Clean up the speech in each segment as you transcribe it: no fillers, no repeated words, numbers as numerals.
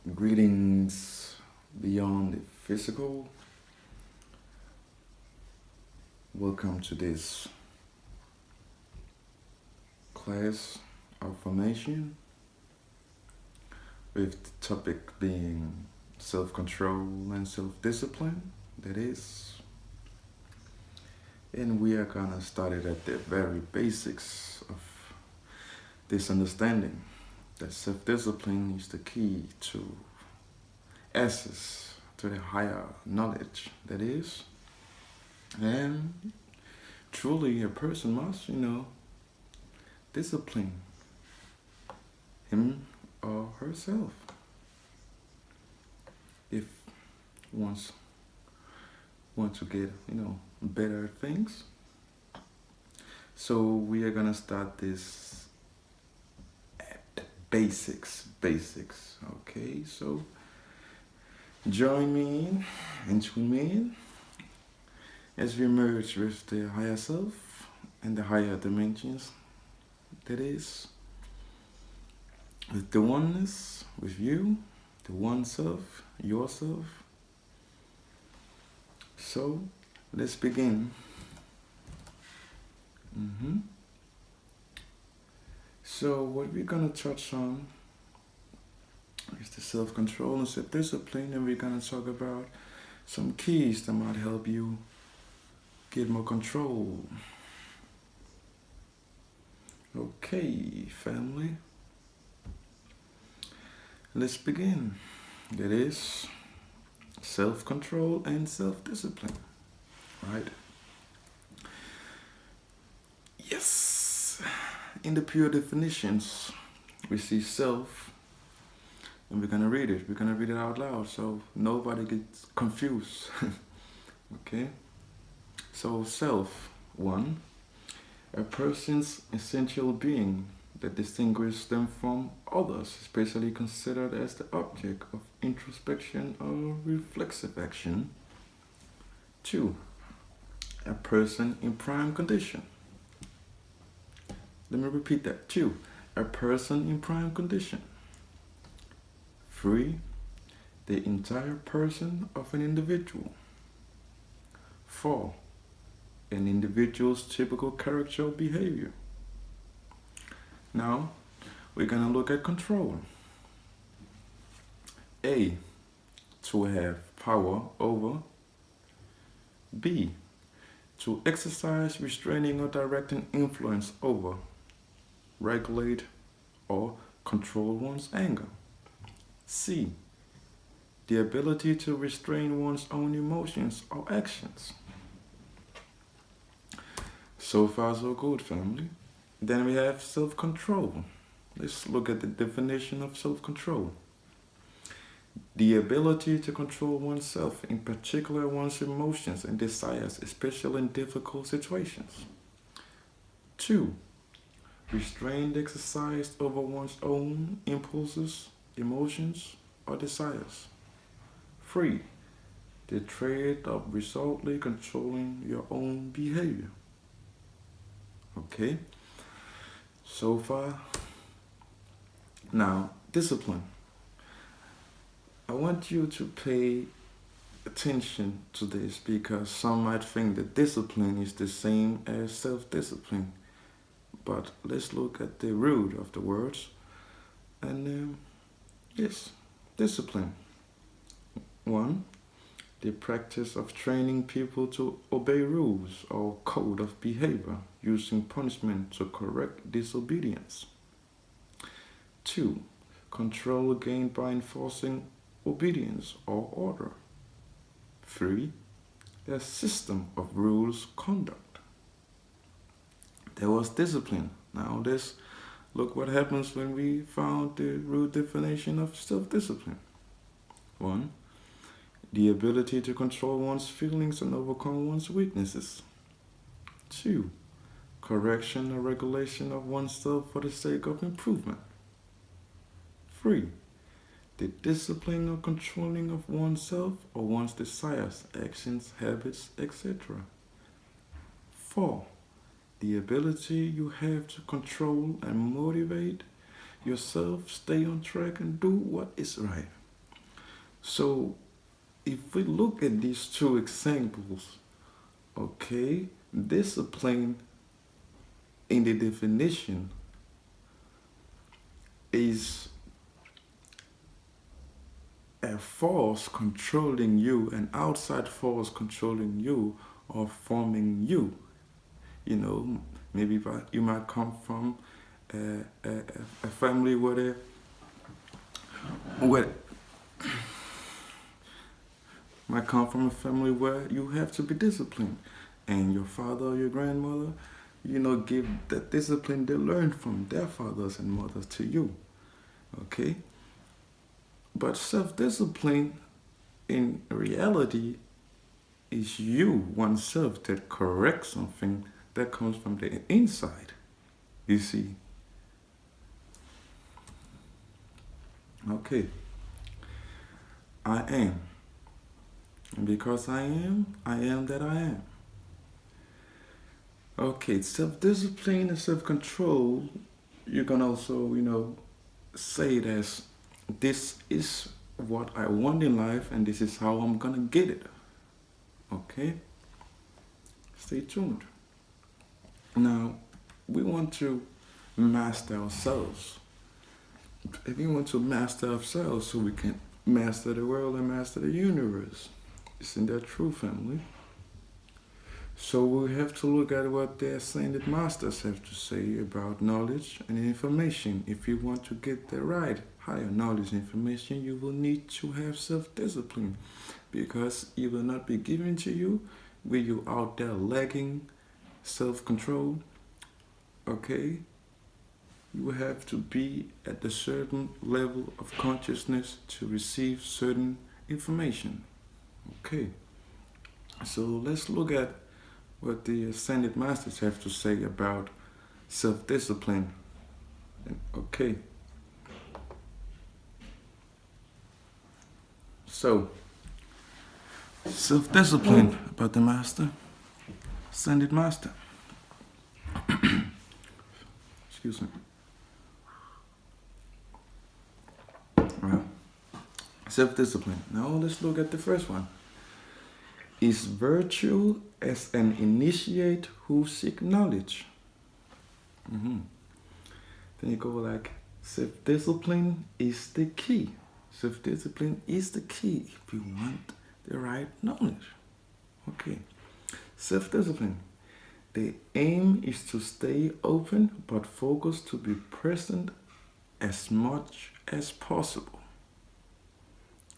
Greetings beyond the physical. Welcome to this class of formation with the topic being self-control and self-discipline. That is, and we are gonna start it at the very basics of this understanding that self-discipline is the key to access to the higher knowledge. That is, and truly a person must, discipline him or herself if wants want to get, better at things. So we are gonna start this at the basics. Okay, so join me in and tune me in as we merge with the higher self and the higher dimensions. That is, with the oneness, with you, the one self, yourself. So let's begin. So what we're gonna touch on is the self-control and self-discipline, and we're gonna talk about some keys that might help you get more control. Okay, family. Let's begin. That is self-control and self-discipline, right? Yes. In the pure definitions, we see self, and we're gonna read it. We're gonna read it out loud so nobody gets confused. Okay? So self, one, a person's essential being that distinguishes them from others, especially considered as the object of introspection or reflexive action. Two, a person in prime condition. Let me repeat that. Two, a person in prime condition. Three, the entire person of an individual. Four, an individual's typical character or behavior. Now, we're going to look at control. A, to have power over. B, to exercise restraining or directing influence over, regulate, or control one's anger. C, the ability to restrain one's own emotions or actions. So far, so good, family. Then we have self-control. Let's look at the definition of self-control. The ability to control oneself, in particular one's emotions and desires, especially in difficult situations. 2. Restrained exercise over one's own impulses, emotions, or desires. 3. The trait of resolutely controlling your own behavior. Okay? So far. Now, discipline. I want you to pay attention to this because some might think that discipline is the same as self-discipline. But let's look at the root of the words. And yes, discipline. 1. The practice of training people to obey rules or code of behavior using punishment to correct disobedience. 2. Control gained by enforcing obedience or order. 3. A system of rules conduct. There was discipline. Now look what happens when we found the root definition of self-discipline. 1. The ability to control one's feelings and overcome one's weaknesses. 2. Correction or regulation of oneself for the sake of improvement. 3. The discipline or controlling of oneself or one's desires, actions, habits, etc. 4. The ability you have to control and motivate yourself, stay on track, and do what is right. So if we look at these two examples, okay, discipline in the definition is a force controlling you, an outside force controlling you or forming you. You know, maybe you might come from a family where might come from a family where you have to be disciplined, and your father or your grandmother, give that discipline they learned from their fathers and mothers to you. Okay, but self-discipline in reality is you oneself that corrects something that comes from the inside. You see. Okay. I am. And because I am that I am. Okay, self-discipline and self-control, you can also, say it as, this is what I want in life and this is how I'm gonna get it. Okay? Stay tuned. Now, we want to master ourselves. If we want to master ourselves so we can master the world and master the universe. Isn't that true, family? So we have to look at what the ascended masters have to say about knowledge and information. If you want to get the right higher knowledge and information, you will need to have self-discipline, because it will not be given to you with you out there lacking self-control. Okay? You will have to be at a certain level of consciousness to receive certain information. Okay, so let's look at what the Ascended Masters have to say about self-discipline. Okay, so self-discipline about the Master, Ascended Master. Excuse me. Well, self-discipline. Now let's look at the first one. Is virtue as an initiate who seek knowledge? Then you go like, self-discipline is the key. Self-discipline is the key if you want the right knowledge. Okay. Self-discipline. The aim is to stay open but focused to be present as much as possible.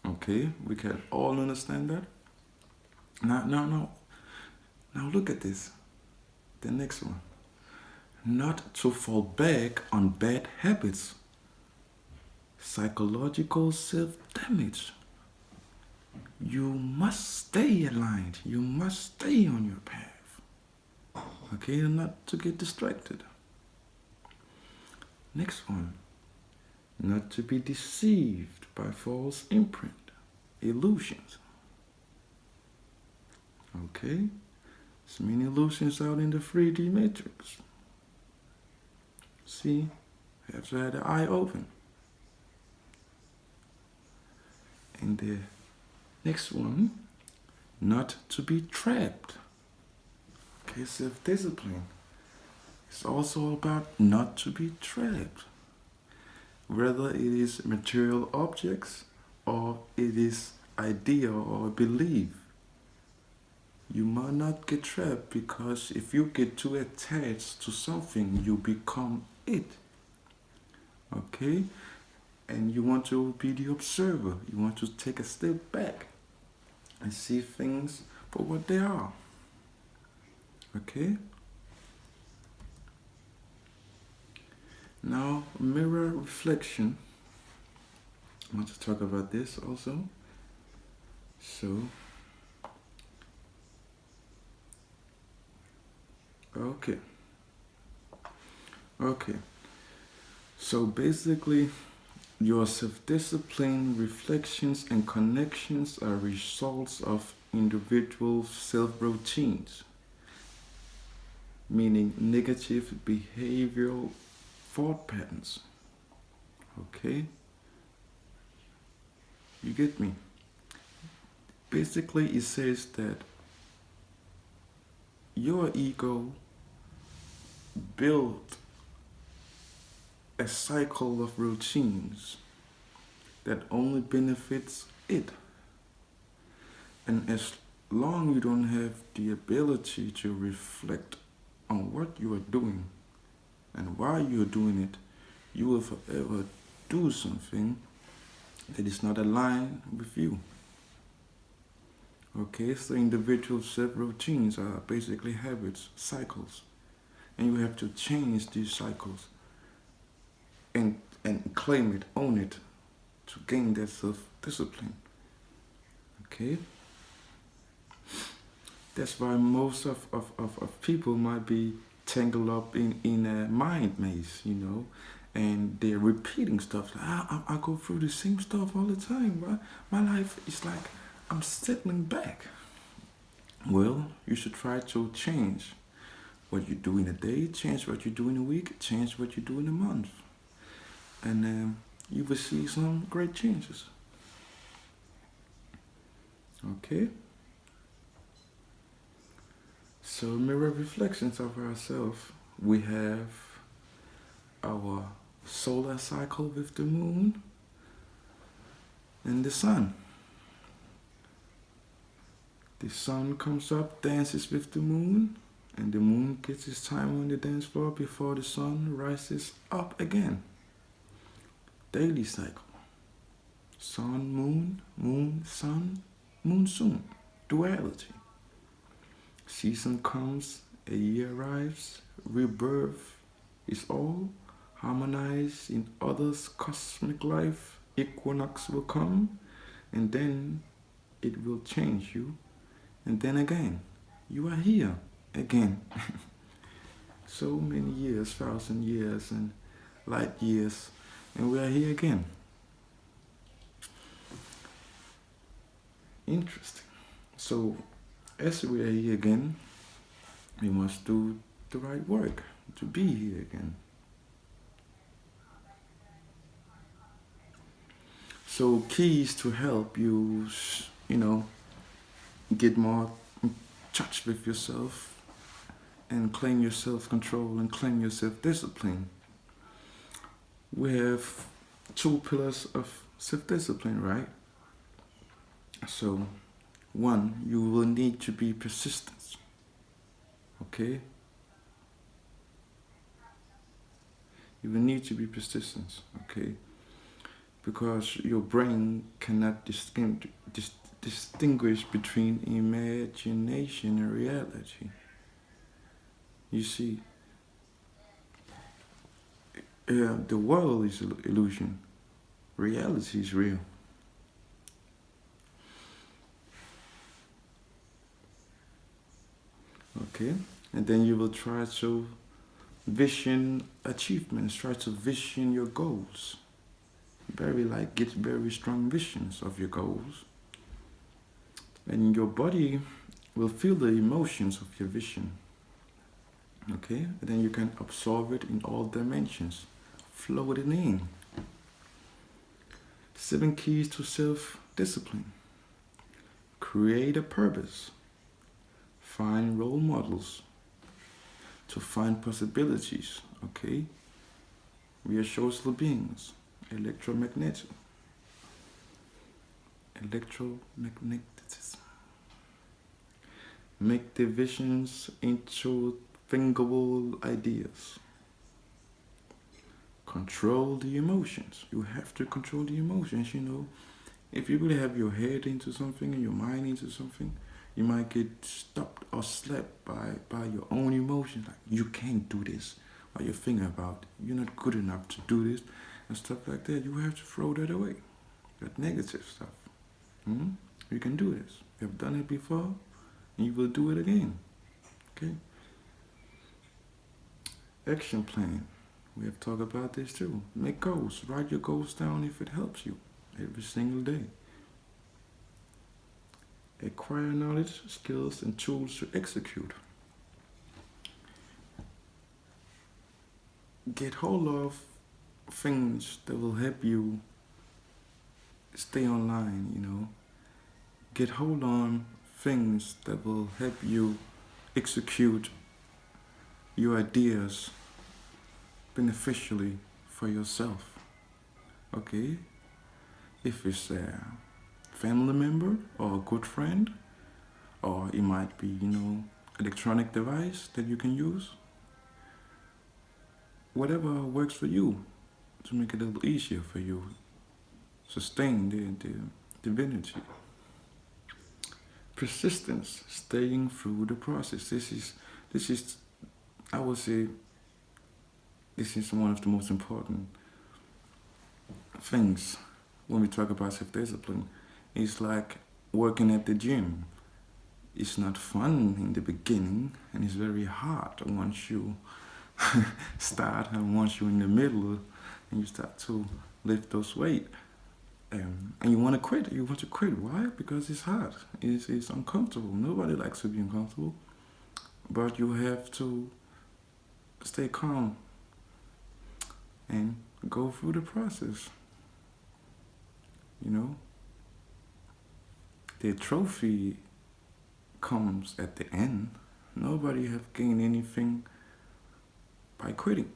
Okay, we can all understand that. Now look at this. The next one. Not to fall back on bad habits. Psychological self-damage. You must stay aligned. You must stay on your path. Okay, and not to get distracted. Next one. Not to be deceived by false imprint, illusions. Okay, there's many illusions out in the 3D matrix. See, you have to have the eye open. And the next one, not to be trapped. Okay, self-discipline. It's also about not to be trapped. Whether it is material objects or it is idea or belief. You might not get trapped, because if you get too attached to something, you become it. Okay? And you want to be the observer. You want to take a step back and see things for what they are. Okay? Now, mirror reflection. I want to talk about this also. So, Okay. So basically, your self-discipline, reflections, and connections are results of individual self-routines, meaning negative behavioral thought patterns. Okay? You get me? Basically, it says that your ego built a cycle of routines that only benefits it. And as long you don't have the ability to reflect on what you are doing and why you are doing it, you will forever do something that is not aligned with you. Okay, so individual self routines are basically habits, cycles, and you have to change these cycles and claim it, own it, to gain that self discipline. Okay? That's why most of people might be tangled up in a mind maze, and they're repeating stuff like, I go through the same stuff all the time. Right? My life is like I'm settling back. Well, you should try to change what you do in a day, change what you do in a week, change what you do in a month. And you will see some great changes. Okay? So, mirror reflections of ourselves. We have our solar cycle with the moon and the sun. The sun comes up, dances with the moon, and the moon gets its time on the dance floor before the sun rises up again. Daily cycle. Sun, moon, sun, moon, duality. Season comes, a year arrives, rebirth is all, harmonized in others' cosmic life. Equinox will come, and then it will change you, and then again, you are here again. So many years, 1,000 years, and light years, and we are here again. Interesting. So, as we are here again, we must do the right work to be here again. So, keys to help you, get more in touch with yourself and claim your self-control and claim your self-discipline. We have 2 pillars of self-discipline, right? So, 1, you will need to be persistent. Okay? You will need to be persistent, okay? Because your brain cannot distinguish between imagination and reality. You see, the world is an illusion. Reality is real. Okay? And then you will try to vision achievements, try to vision your goals. Get very strong visions of your goals. And your body will feel the emotions of your vision. Okay? And then you can absorb it in all dimensions. Float it in. 7 keys to self-discipline. Create a purpose. Find role models. To find possibilities. Okay? We are social beings. Electromagnetism. Make the visions into thinkable ideas. Control the emotions. You have to control the emotions, If you really have your head into something and your mind into something, you might get stopped or slapped by your own emotions. Like, you can't do this. Or you're thinking about, you're not good enough to do this. And stuff like that. You have to throw that away. That negative stuff. You can do this. You have done it before, and you will do it again. Okay? Action plan. We have talked about this too. Make goals. Write your goals down if it helps you every single day. Acquire knowledge, skills, and tools to execute. Get hold of things that will help you stay online, Get hold on things that will help you execute your ideas beneficially for yourself. Okay? If it's a family member or a good friend, or it might be, electronic device that you can use. Whatever works for you to make it a little easier for you. Sustain the divinity. Persistence, staying through the process. This is I would say this is one of the most important things when we talk about self-discipline. It's like working at the gym. It's not fun in the beginning, and it's very hard once you start and once you're in the middle and you start to lift those weight. And you want to quit. You want to quit. Why? Because it's hard. It's uncomfortable. Nobody likes to be uncomfortable. But you have to stay calm and go through the process. The trophy comes at the end. Nobody have gained anything by quitting.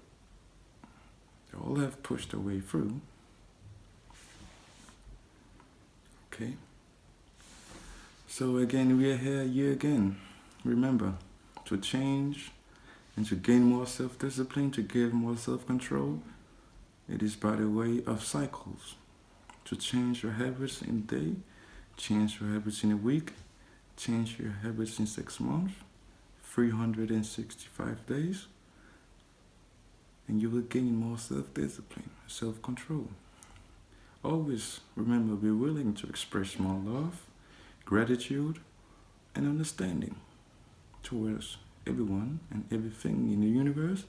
They all have pushed their way through. Okay. So again, we are here again. Remember, to change and to gain more self-discipline, to give more self-control, it is by the way of cycles. To change your habits in a day, change your habits in a week, change your habits in 6 months, 365 days, and you will gain more self-discipline, self-control. Always remember, be willing to express more love, gratitude, and understanding towards everyone and everything in the universe,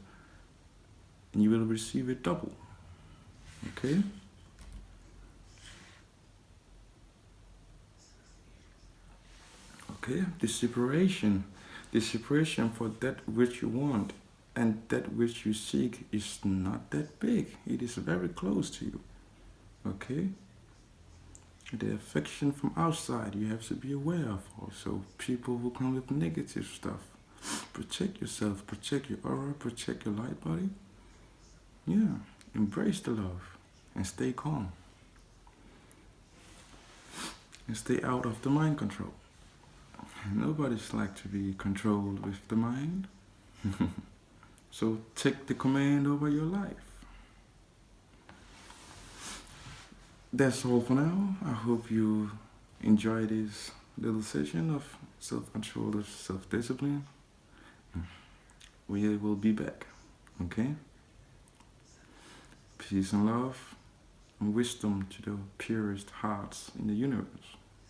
and you will receive it double. Okay? Okay? The separation for that which you want and that which you seek is not that big. It is very close to you. Okay? The affection from outside you have to be aware of also. People who come with negative stuff. Protect yourself, protect your aura, protect your light body. Yeah, embrace the love and stay calm. And stay out of the mind control. Nobody's like to be controlled with the mind. So take the command over your life. That's all for now. I hope you enjoy this little session of self-control, of self-discipline. We will be back, okay? Peace and love and wisdom to the purest hearts in the universe.